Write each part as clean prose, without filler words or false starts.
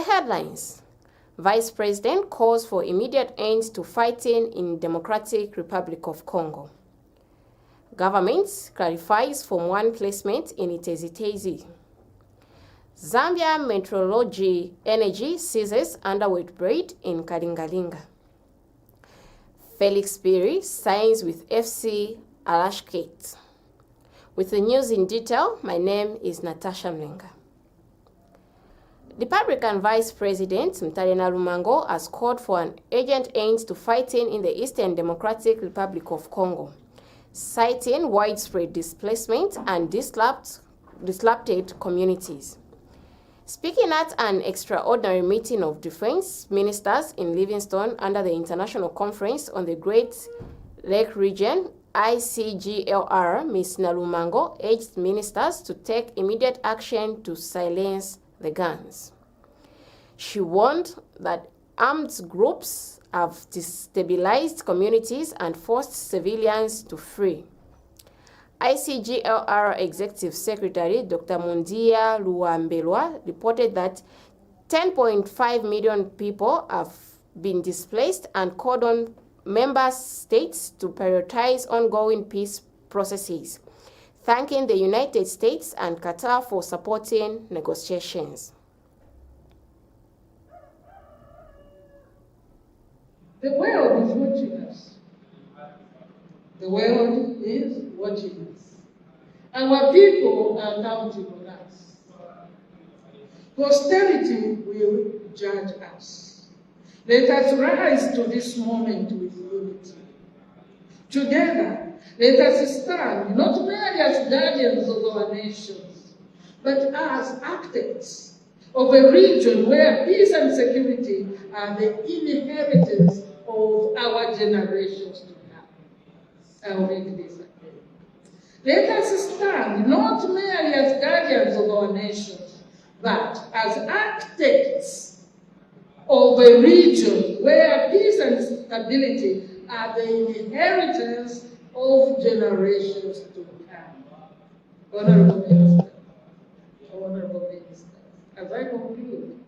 headlines. Vice President calls for immediate end to fighting in Democratic Republic of Congo. Government clarifies Form 1 placement in Itezhi-Tezhi. Zambia Meteorology Energy seizes underweight braid in Kalingalinga. Felix Biri signs with FC Alashkate. With the news in detail, my name is Natasha Mlenga. Republican Vice President Mutale Nalumango has called for an urgent end to fighting in the Eastern Democratic Republic of Congo, citing widespread displacement and disrupted communities. Speaking at an extraordinary meeting of defense ministers in Livingstone under the International Conference on the Great Lake Region, ICGLR, Ms. Nalumango urged ministers to take immediate action to silence the guns. She warned that armed groups have destabilized communities and forced civilians to flee. ICGLR Executive Secretary Dr. Mundia Luambelwa reported that 10.5 million people have been displaced and called on member states to prioritize ongoing peace processes, thanking the United States and Qatar for supporting negotiations. The world is watching us. The world is watching us. Our people are counting on us. Posterity will judge us. Let us rise to this moment with unity. Together, let us stand not merely as guardians of our nations, but as architects of a region where peace and security are the inheritance of our generations to come. I will make this again. Let us stand not merely as guardians of our nations, but as architects of a region where peace and stability are the inheritance of generations to come. Honorable Minister, as I conclude,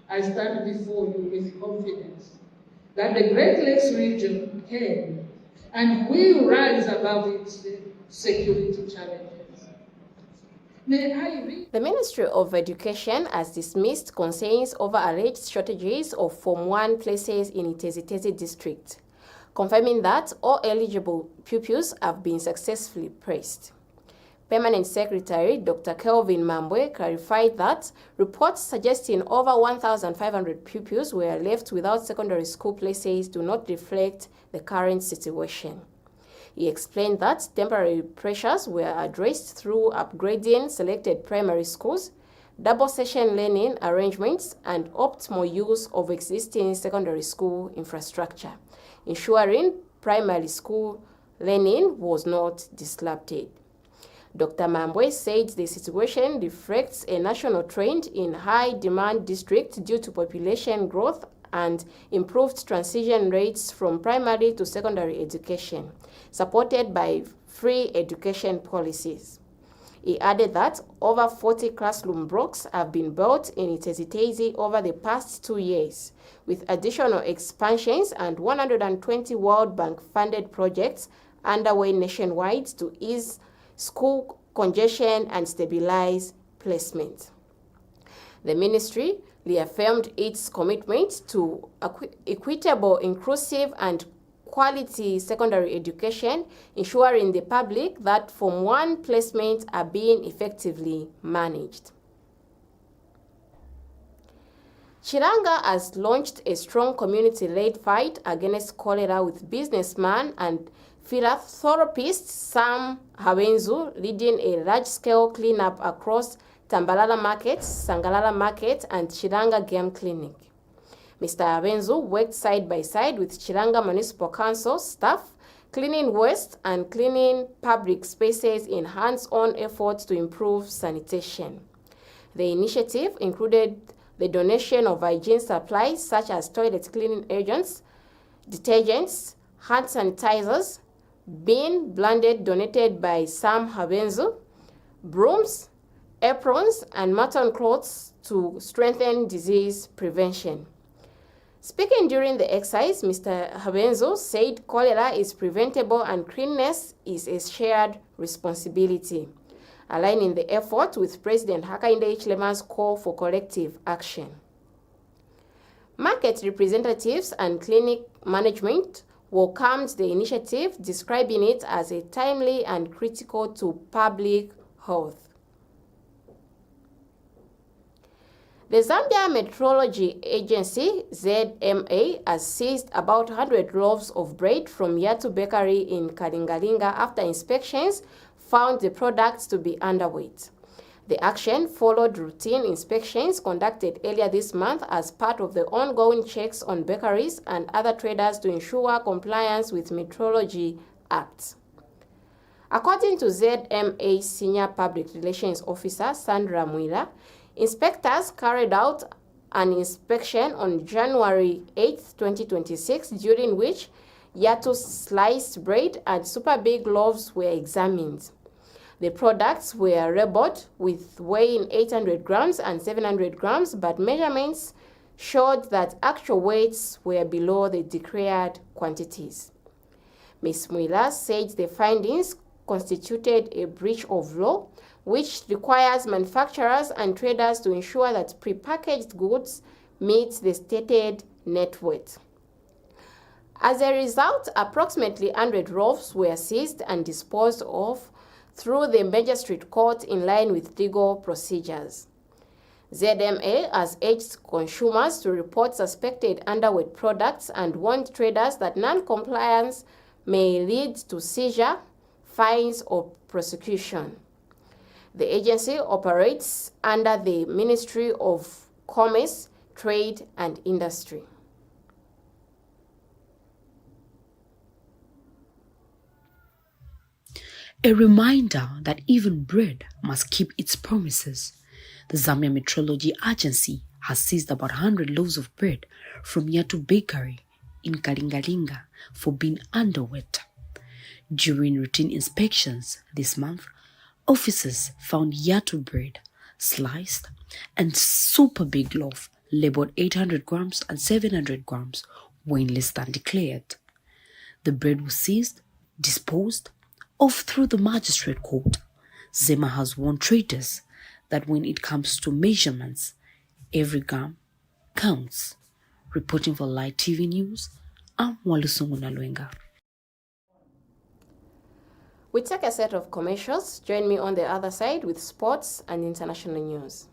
I stand before you with confidence that the Great Lakes region can and will rise above its security challenges. The Ministry of Education has dismissed concerns over alleged shortages of Form 1 places in Itezhi-Tezhi district, confirming that all eligible pupils have been successfully placed. Permanent Secretary Dr. Kelvin Mambwe clarified that reports suggesting over 1,500 pupils were left without secondary school places do not reflect the current situation. He explained that temporary pressures were addressed through upgrading selected primary schools, double session learning arrangements, and optimal use of existing secondary school infrastructure, ensuring primary school learning was not disrupted. Dr. Mambwe said the situation reflects a national trend in high-demand districts due to population growth and improved transition rates from primary to secondary education, supported by free education policies. He added that over 40 classroom blocks have been built in Itezhi-Tezhi over the past 2 years, with additional expansions and 120 World Bank-funded projects underway nationwide to ease school congestion and stabilize placement. The ministry reaffirmed its commitment to equitable, inclusive, and quality secondary education, ensuring the public that Form 1 placements are being effectively managed. Chiranga has launched a strong community-led fight against cholera with businessman and philanthropist Sam Hawenzu leading a large-scale cleanup across Tambalala Market, Sangalala Market, and Chiranga Game Clinic. Mr. Hawenzu worked side by side with Chiranga Municipal Council staff, cleaning waste and cleaning public spaces in hands-on efforts to improve sanitation. The initiative included the donation of hygiene supplies such as toilet cleaning agents, detergents, hand sanitizers, being blended donated by Sam Hawenzu, brooms, aprons, and mutton cloths to strengthen disease prevention. Speaking during the exercise, Mr. Habenzo said cholera is preventable and cleanliness is a shared responsibility, aligning the effort with President Hakainde Hichilema's call for collective action. Market representatives and clinic management welcomed the initiative, describing it as a timely and critical to public health. The Zambia Meteorology Agency, ZMA, has seized about 100 loaves of bread from Yatu Bakery in Kalingalinga after inspections found the products to be underweight. The action followed routine inspections conducted earlier this month as part of the ongoing checks on bakeries and other traders to ensure compliance with Meteorology Act. According to ZMA Senior Public Relations Officer Sandra Mwila, inspectors carried out an inspection on January 8, 2026, during which Yatu sliced bread and super big loaves were examined. The products were labeled with weighing 800 grams and 700 grams, but measurements showed that actual weights were below the declared quantities. Ms. Mwila said the findings constituted a breach of law, which requires manufacturers and traders to ensure that prepackaged goods meet the stated net weight. As a result, approximately 100 loaves were seized and disposed of through the Magistrate Court in line with legal procedures. ZMA has urged consumers to report suspected underweight products and warned traders that non-compliance may lead to seizure, fines, or prosecution. The agency operates under the Ministry of Commerce, Trade and Industry. A reminder that even bread must keep its promises. The Zambia Meteorology Agency has seized about 100 loaves of bread from Yatu Bakery in Kalingalinga for being underweight. During routine inspections this month, officers found Yatu bread, sliced, and super big loaf labeled 800 grams and 700 grams, weighing less than declared. The bread was seized, disposed of through the Magistrate Court. ZEMA has warned traders that when it comes to measurements, every gram counts. Reporting for Light TV News, I'm Walusungu Nalwenga. We take a set of commercials. Join me on the other side with sports and international news.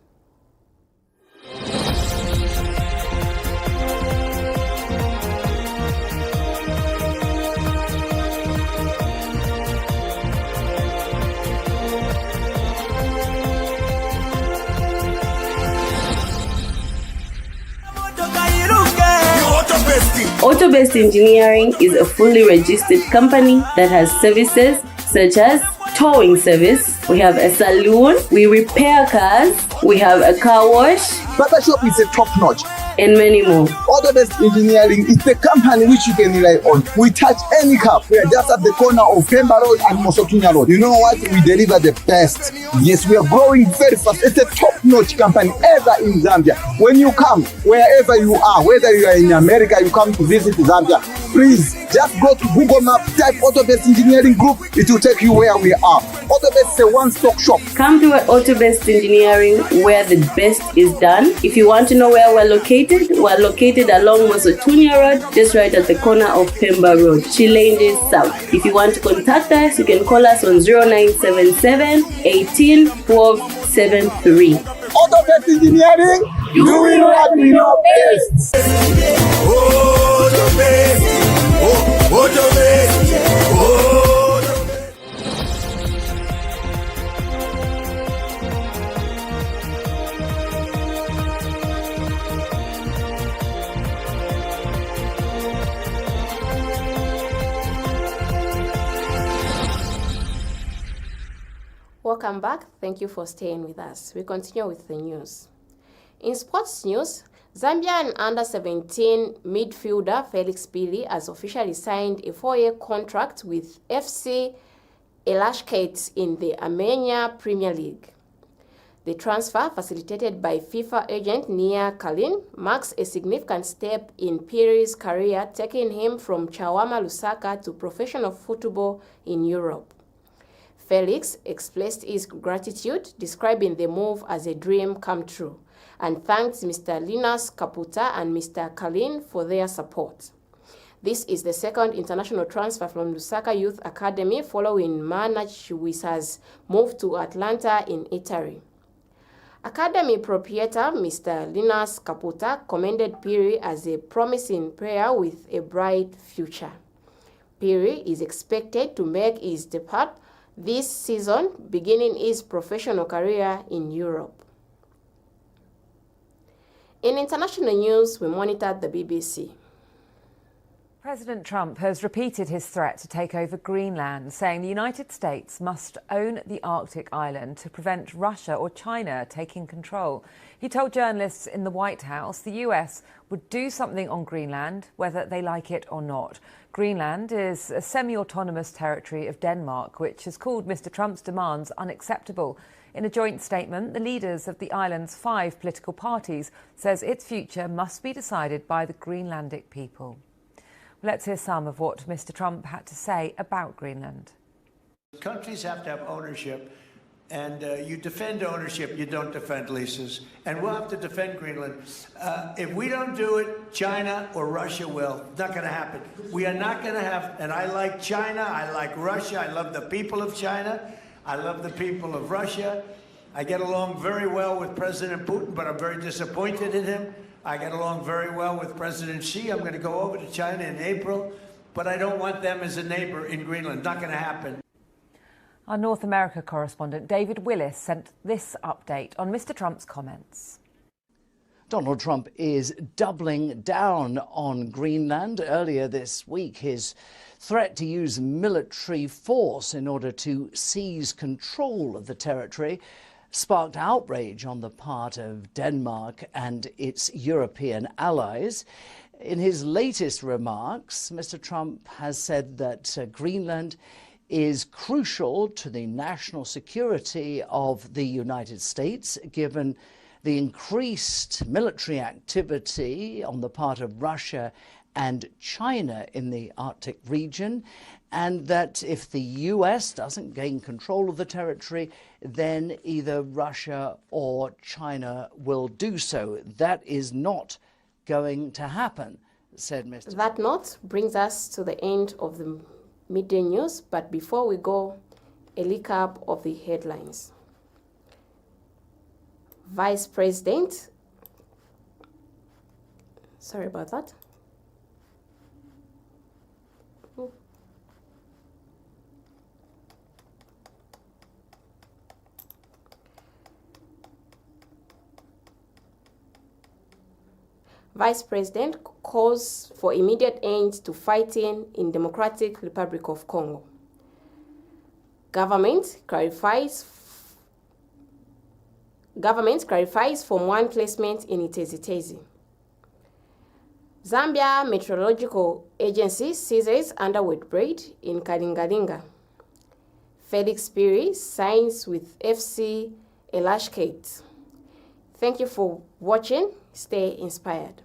Autobest Engineering is a fully registered company that has services such as towing service. We have a saloon, we repair cars, we have a car wash. Barber shop is a top-notch. And many more. Autobest Engineering is the company which you can rely on. We touch any car. We are just at the corner of Pemba Road and Mosotunya Road. You know what? We deliver the best. Yes, we are growing very fast. It's a top-notch company ever in Zambia. When you come, wherever you are, whether you are in America, you come to visit Zambia, please just go to Google Map, type Autobest Engineering Group. It will take you where we are. Autobest is a one-stop shop. Come to Autobest Engineering where the best is done. If you want to know where we're located along Mosotunya Road, just right at the corner of Pemba Road, Chilende South. If you want to contact us, you can call us on 0977 18 12 73. Autobest Engineering, doing what we know best. Welcome back. Thank you for staying with us. We continue with the news. In sports news, Zambian under-17 midfielder Felix Pili has officially signed a 4-year contract with FC Elashkate in the Armenia Premier League. The transfer, facilitated by FIFA agent Nia Kalin, marks a significant step in Phiri's career, taking him from Chawama Lusaka to professional football in Europe. Felix expressed his gratitude, describing the move as a dream come true, and thanked Mr. Linus Kaputa and Mr. Kalin for their support. This is the second international transfer from Lusaka Youth Academy following Mana Chiwisa's move to Atlanta in Italy. Academy proprietor Mr. Linus Kaputa commended Phiri as a promising player with a bright future. Phiri is expected to make his debut this season, beginning his professional career in Europe. In international news, we monitored the BBC. President Trump has repeated his threat to take over Greenland, saying the United States must own the Arctic island to prevent Russia or China taking control. He told journalists in the White House the US would do something on Greenland, whether they like it or not. Greenland is a semi-autonomous territory of Denmark, which has called Mr. Trump's demands unacceptable. In a joint statement, the leaders of the island's 5 political parties says its future must be decided by the Greenlandic people. Let's hear some of what Mr. Trump had to say about Greenland. Countries have to have ownership, and you defend ownership, you don't defend leases. And we'll have to defend Greenland. If we don't do it, China or Russia will. It's not going to happen. We are not going to have, and I like China, I like Russia, I love the people of China, I love the people of Russia. I get along very well with President Putin, but I'm very disappointed in him. I get along very well with President Xi. I'm going to go over to China in April, but I don't want them as a neighbor in Greenland. Not going to happen. Our North America correspondent David Willis sent this update on Mr. Trump's comments. Donald Trump is doubling down on Greenland. Earlier this week, his threat to use military force in order to seize control of the territory sparked outrage on the part of Denmark and its European allies. In his latest remarks, Mr. Trump has said that Greenland is crucial to the national security of the United States, given the increased military activity on the part of Russia and China in the Arctic region, and that if the US doesn't gain control of the territory, then either Russia or China will do so. That is not going to happen, said Mr. That note brings us to the end of the midday news, but before we go, a recap of the headlines. Vice President, sorry about that. Vice President calls for immediate end to fighting in Democratic Republic of Congo. Government clarifies Form 1 placement in Itezhi-Tezzi. Zambia Meteorological Agency seizes underweight bread in Kalingalinga. Felix Phiri signs with FC Elashkate. Thank you for watching. Stay inspired.